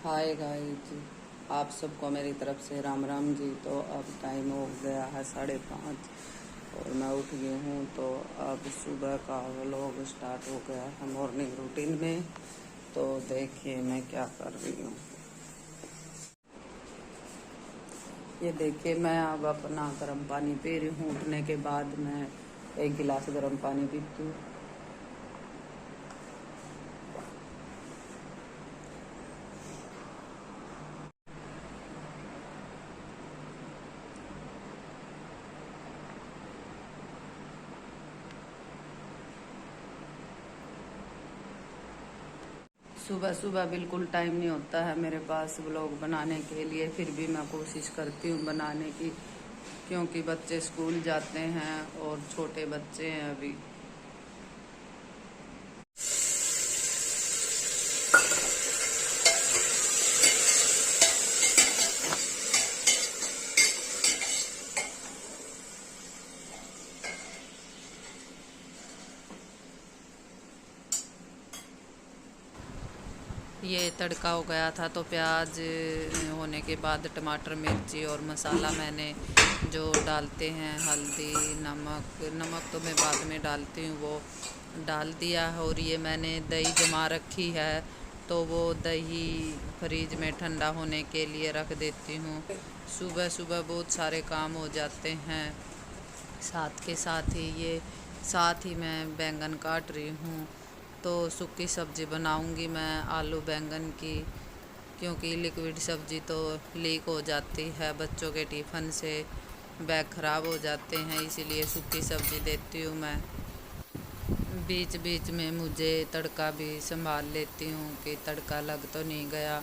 Hi guys, आप सबको मेरी तरफ से राम राम जी। तो अब टाइम हो गया है 5:30 और मैं उठ गई हूँ। तो अब सुबह का व्लॉग स्टार्ट हो गया है मॉर्निंग रूटीन में। तो देखिए मैं क्या कर रही हूँ। ये देखिए मैं अब अपना गर्म पानी पी रही हूँ। उठने के बाद मैं एक गिलास गर्म पानी पीती हूँ। सुबह सुबह बिल्कुल टाइम नहीं होता है मेरे पास व्लॉग बनाने के लिए, फिर भी मैं कोशिश करती हूँ बनाने की, क्योंकि बच्चे स्कूल जाते हैं और छोटे बच्चे हैं अभी। ये तड़का हो गया था, तो प्याज होने के बाद टमाटर मिर्ची और मसाला मैंने जो डालते हैं हल्दी नमक तो मैं बाद में डालती हूँ, वो डाल दिया। और ये मैंने दही जमा रखी है, तो वो दही फ्रिज में ठंडा होने के लिए रख देती हूँ। सुबह सुबह बहुत सारे काम हो जाते हैं। साथ के साथ ही मैं बैंगन काट रही हूँ। तो सूखी सब्ज़ी बनाऊंगी मैं आलू बैंगन की, क्योंकि लिक्विड सब्ज़ी तो लीक हो जाती है, बच्चों के टिफ़िन से बैग ख़राब हो जाते हैं, इसीलिए सूखी सब्ज़ी देती हूँ मैं। बीच बीच में मुझे तड़का भी संभाल लेती हूँ कि तड़का लग तो नहीं गया।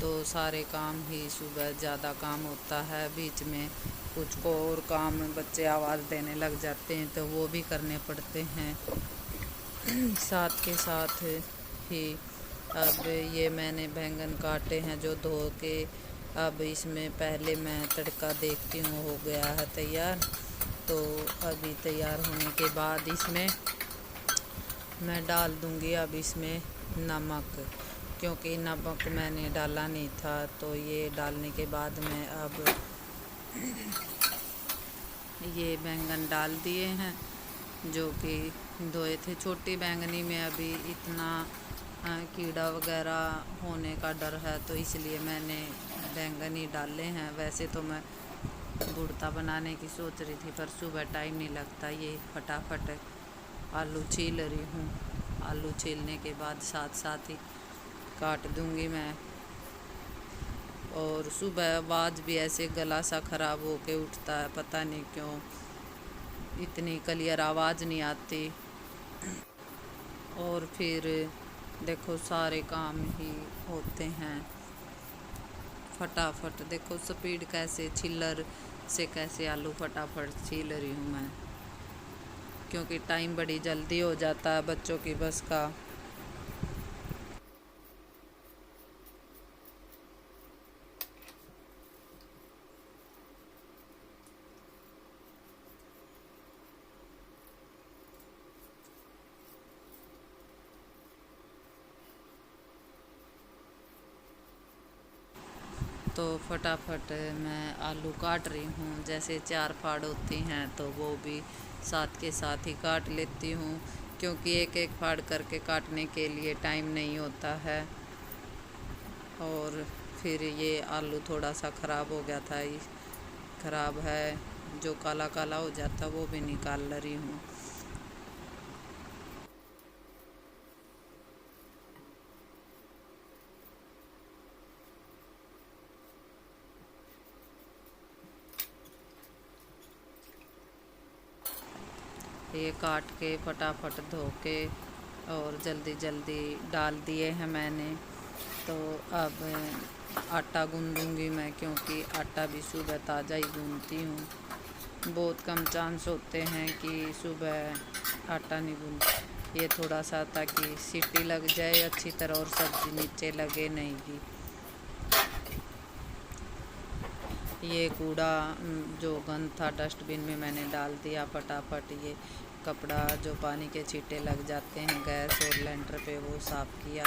तो सारे काम ही सुबह ज़्यादा काम होता है, बीच में कुछ को और काम बच्चे आवाज़ देने लग जाते हैं तो वो भी करने पड़ते हैं। साथ के साथ ही अब ये मैंने बैंगन काटे हैं जो धो के, अब इसमें पहले मैं तड़का देखती हूँ हो गया है तैयार। तो अभी तैयार होने के बाद इसमें मैं डाल दूँगी अब इसमें नमक, क्योंकि नमक मैंने डाला नहीं था। तो ये डालने के बाद मैं अब ये बैंगन डाल दिए हैं जो कि धोए थे। छोटी बैंगनी में अभी इतना कीड़ा वगैरह होने का डर है, तो इसलिए मैंने बैंगन ही डाले हैं। वैसे तो मैं भुर्ता बनाने की सोच रही थी, पर सुबह टाइम नहीं लगता। ये फटाफट आलू छील रही हूँ। आलू छीलने के बाद साथ साथ ही काट दूँगी मैं। और सुबह आवाज़ भी ऐसे गला सा ख़राब होके उठता है, पता नहीं क्यों इतनी क्लियर आवाज़ नहीं आती। और फिर देखो सारे काम ही होते हैं फटाफट। देखो स्पीड कैसे, छिलर से कैसे आलू फटाफट छील रही हूँ मैं, क्योंकि टाइम बड़ी जल्दी हो जाता है बच्चों की बस का। तो फटाफट मैं आलू काट रही हूँ। जैसे 4 फाड़ होती हैं तो वो भी साथ के साथ ही काट लेती हूँ, क्योंकि एक एक फाड़ करके काटने के लिए टाइम नहीं होता है। और फिर ये आलू थोड़ा सा ख़राब हो गया था, ख़राब है जो काला काला हो जाता वो भी निकाल रही हूँ। ये काट के फटाफट धो के और जल्दी जल्दी डाल दिए हैं मैंने। तो अब आटा गूँधूँगी मैं, क्योंकि आटा भी सुबह ताज़ा ही गूँधती हूँ। बहुत कम चांस होते हैं कि सुबह आटा नहीं गूँध। ये थोड़ा सा ताकि सीटी लग जाए अच्छी तरह और सब्ज़ी नीचे लगे नहीं की। ये कूड़ा जो गंद था डस्टबिन में मैंने डाल दिया फटाफट। ये कपड़ा जो पानी के छींटे लग जाते हैं गैस और लेंटर पे, वो साफ़ किया।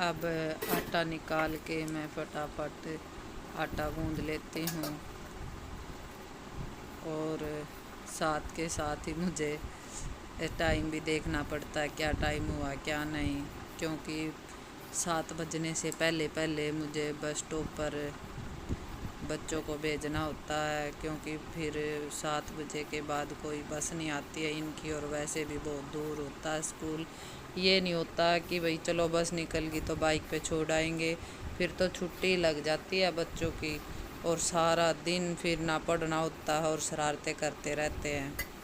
अब आटा निकाल के मैं फटाफट आटा गूंद लेती हूँ और साथ के साथ ही मुझे टाइम भी देखना पड़ता है, क्या टाइम हुआ क्या नहीं, क्योंकि 7 बजने से पहले पहले मुझे बस स्टॉप पर बच्चों को भेजना होता है, क्योंकि फिर 7 बजे के बाद कोई बस नहीं आती है इनकी, और वैसे भी बहुत दूर होता है स्कूल। ये नहीं होता कि भाई चलो बस निकल गई तो बाइक पे छोड़ आएंगे, फिर तो छुट्टी लग जाती है बच्चों की, और सारा दिन फिर ना पढ़ना होता है और शरारतें करते रहते हैं।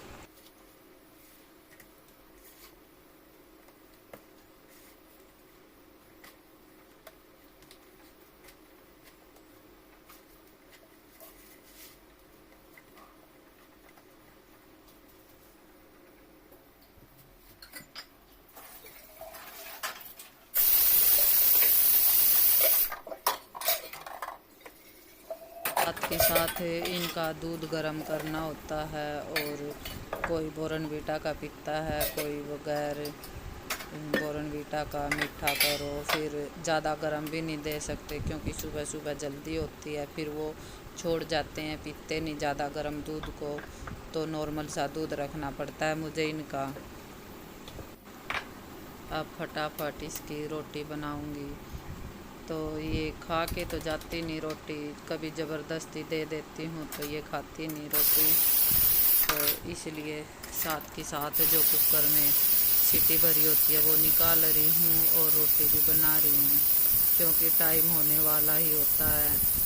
साथ के साथ इनका दूध गर्म करना होता है, और कोई बोर्नवीटा का पीता है, कोई बगैर बोर्नवीटा का मीठा करो। फिर ज़्यादा गर्म भी नहीं दे सकते क्योंकि सुबह सुबह जल्दी होती है, फिर वो छोड़ जाते हैं, पीते नहीं ज़्यादा गर्म दूध को, तो नॉर्मल सा दूध रखना पड़ता है मुझे इनका। अब फटाफट इसकी रोटी बनाऊंगी। तो ये खा के तो जाती नहीं रोटी, कभी ज़बरदस्ती दे देती हूँ तो ये खाती नहीं रोटी, तो इसलिए साथ के साथ जो कुकर में सीटी भरी होती है वो निकाल रही हूँ और रोटी भी बना रही हूँ, क्योंकि टाइम होने वाला ही होता है।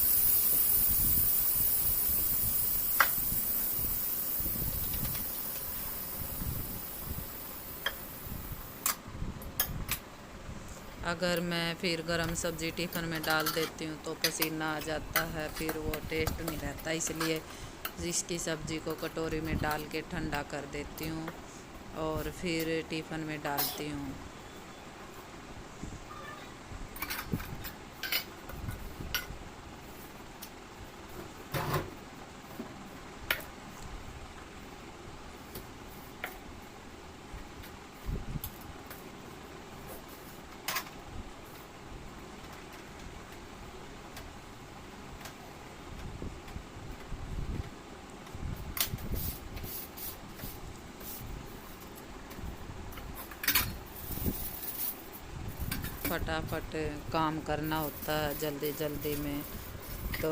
अगर मैं फिर गरम सब्ज़ी टिफ़िन में डाल देती हूँ तो पसीना आ जाता है, फिर वो टेस्ट नहीं रहता, इसलिए इसकी सब्ज़ी को कटोरी में डाल के ठंडा कर देती हूँ और फिर टिफ़िन में डालती हूँ। फटाफट काम करना होता है जल्दी जल्दी में, तो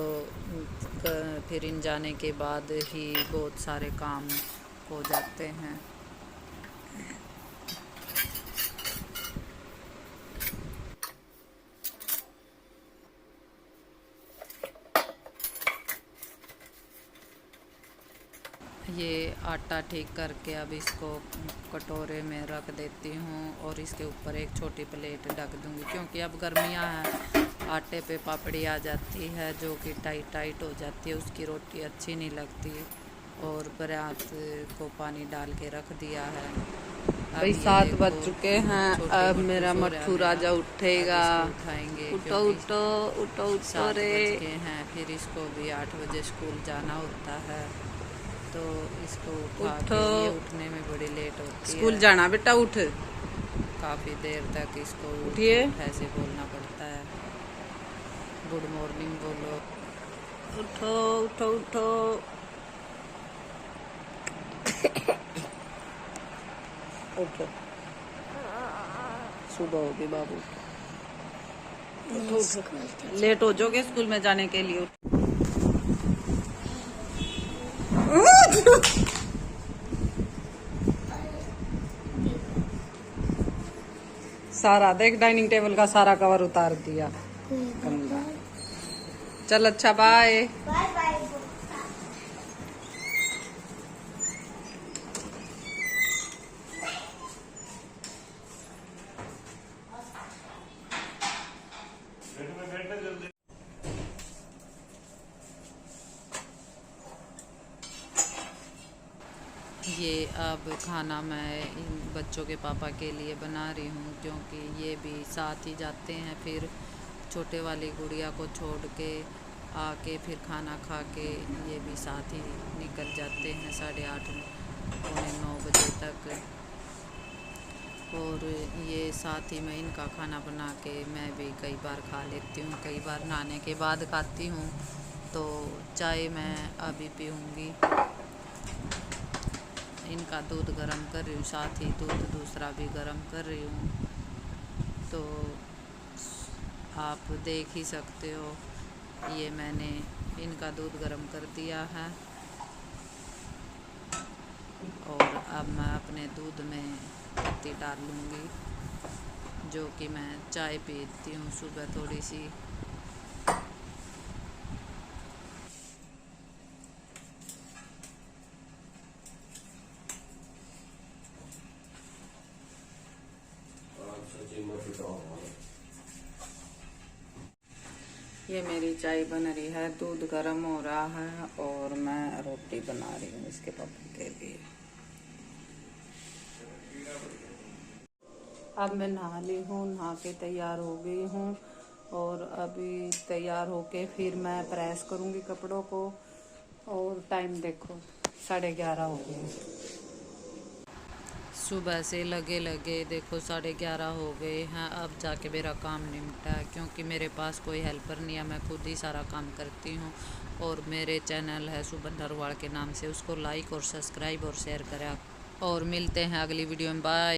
फिर इन जाने के बाद ही बहुत सारे काम हो जाते हैं। ये आटा ठीक करके अब इसको कटोरे में रख देती हूँ और इसके ऊपर एक छोटी प्लेट ढक दूँगी, क्योंकि अब गर्मियाँ हैं, आटे पे पापड़ी आ जाती है जो कि टाइट टाइट हो जाती है, उसकी रोटी अच्छी नहीं लगती। और बरात को पानी डाल के रख दिया है। भाई 7 बज चुके हैं, अब मेरा मट्ठू राजा उठेगा। उठाएंगे, उठो उठो उठो उठो रे। 7 बज गए हैं, फिर इसको भी 8 बजे स्कूल जाना होता है, तो इसको उठा के ये उठने में बड़ी लेट होती है। स्कूल जाना बेटा, उठ। काफ़ी देर तक इसको उठिए, ऐसे बोलना पड़ता है, गुड मॉर्निंग बोलो। उठो उठो उठो। उठो, सुबह होगी बाबू, उठो। लेट हो जाओगे स्कूल में जाने के लिए। सारा देख, डाइनिंग टेबल का सारा कवर उतार दिया। चल अच्छा, बाय। ये अब खाना मैं इन बच्चों के पापा के लिए बना रही हूँ, क्योंकि ये भी साथ ही जाते हैं, फिर छोटे वाली गुड़िया को छोड़ के आके फिर खाना खा के ये भी साथ ही निकल जाते हैं 8:30 पौने 9 बजे तक। और ये साथ ही में इनका खाना बना के मैं भी कई बार खा लेती हूँ, कई बार नहाने के बाद खाती हूँ। तो चाय मैं अभी पीऊँगी। इनका दूध गरम कर रही हूँ, साथ ही दूध दूसरा भी गरम कर रही हूँ। तो आप देख ही सकते हो, ये मैंने इनका दूध गरम कर दिया है और अब मैं अपने दूध में पत्ती डाल लूँगी, जो कि मैं चाय पीती हूँ सुबह थोड़ी सी। ये मेरी चाय बन रही है, दूध गर्म हो रहा है और मैं रोटी बना रही हूँ इसके पापा के लिए। अब मैं नहा ली हूँ, नहा के तैयार हो गई हूँ और अभी तैयार होके फिर मैं प्रेस करूँगी कपड़ों को। और टाइम देखो 11:30 हो गए। सुबह से लगे लगे देखो 11:30 हो गए हैं। अब जाके मेरा काम निपटा है, क्योंकि मेरे पास कोई हेल्पर नहीं है, मैं खुद ही सारा काम करती हूँ। और मेरे चैनल है सुबह नरवाड़ के नाम से, उसको लाइक और सब्सक्राइब और शेयर करें। और मिलते हैं अगली वीडियो में। बाय।